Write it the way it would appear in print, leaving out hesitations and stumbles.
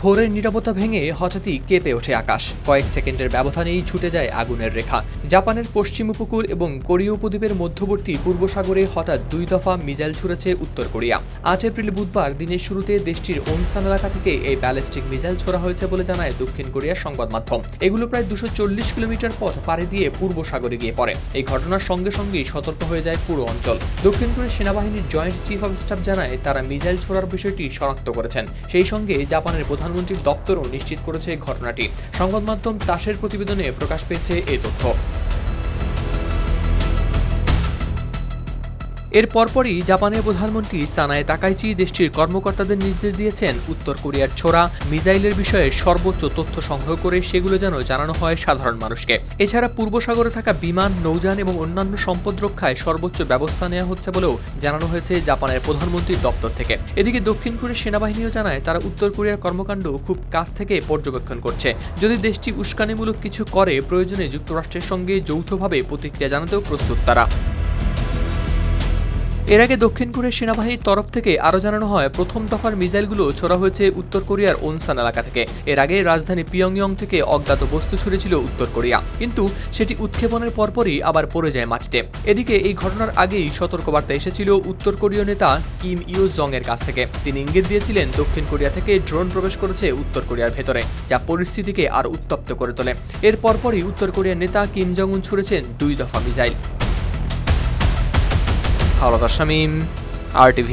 ভোরের নীরবতা ভেঙে হঠাৎই কেঁপে ওঠে আকাশ। কয়েক সেকেন্ডের ব্যবধানেই ছুটে যায় আগুনের রেখা। জাপানের পশ্চিম উপকূল এবং কোরীয় উপদ্বীপের মধ্যবর্তী পূর্ব সাগরে হঠাৎ 2 দফা মিসাইল ছুড়েছে উত্তর কোরিয়া। 8 এপ্রিল বুধবার দিনের শুরুতে দেশটির ওনসান এলাকা থেকে এই ব্যালিস্টিক মিসাইল ছোড়া হয়েছে বলে জানায় দক্ষিণ কোরিয়ার সংবাদ মাধ্যম। এগুলো প্রায় 240 কিলোমিটার পথ পাড়ি দিয়ে পূর্ব সাগরে গিয়ে পড়ে। এই ঘটনার সঙ্গে সঙ্গেই সতর্ক হয়ে যায় পুরো অঞ্চল। দক্ষিণ কোরিয়ার সেনাবাহিনীর জয়েন্ট চিফ অব স্টাফ জানায় তারা মিসাইল ছোড়ার বিষয়টি শনাক্ত করেছেন। সেই সঙ্গে জাপানের প্রধানমন্ত্রীর দপ্তরও নিশ্চিত করেছে ঘটনাটি। সংবাদ মাধ্যম তাসের প্রতিবেদনে প্রকাশ পেয়েছে এই তথ্য। এর পরপরই জাপানের প্রধানমন্ত্রী সানায়ে তাকাইচি দেশটির কর্মকর্তাদের নির্দেশ দিয়েছেন উত্তর কোরিয়ার ছোড়া মিসাইলের বিষয়ে সর্বোচ্চ তথ্য সংগ্রহ করে সেগুলো যেন জানানো হয় সাধারণ মানুষকে। এছাড়া পূর্ব সাগরে থাকা বিমান, নৌযান এবং অন্যান্য সম্পদ রক্ষায় সর্বোচ্চ ব্যবস্থা নেওয়া হচ্ছে বলেও জানানো হয়েছে জাপানের প্রধানমন্ত্রীর দপ্তর থেকে। এদিকে দক্ষিণ কোরিয়ার সেনাবাহিনীও জানায় তারা উত্তর কোরিয়ার কর্মকাণ্ড খুব কাছ থেকে পর্যবেক্ষণ করছে। যদি দেশটি উস্কানিমূলক কিছু করে, প্রয়োজনে যুক্তরাষ্ট্রের সঙ্গে যৌথভাবে প্রতিক্রিয়া জানাতেও প্রস্তুত তারা। এর আগে দক্ষিণ কোরিয়ার সেনাবাহিনীর তরফ থেকে আরও জানানো হয়, প্রথম দফার মিসাইলগুলো ছোড়া হয়েছে উত্তর কোরিয়ার ওনসান এলাকা থেকে। এর আগে রাজধানী পিয়ংইয়ং থেকে অজ্ঞাত বস্তু ছুড়েছিল উত্তর কোরিয়া, কিন্তু সেটি উৎক্ষেপণের পরপরই আবার পড়ে যায় মাটিতে। এদিকে এই ঘটনার আগেই সতর্কবার্তা এসেছিল উত্তর কোরীয় নেতা কিম ইউ জং এর কাছ থেকে। তিনি ইঙ্গিত দিয়েছিলেন দক্ষিণ কোরিয়া থেকে ড্রোন প্রবেশ করেছে উত্তর কোরিয়ার ভেতরে, যা পরিস্থিতিকে আরও উত্তপ্ত করে তোলে। এর পরপরই উত্তর কোরিয়ার নেতা কিম জং উন ছুড়েছেন 2 দফা মিসাইল। হাওলাদার শামীম, RTV।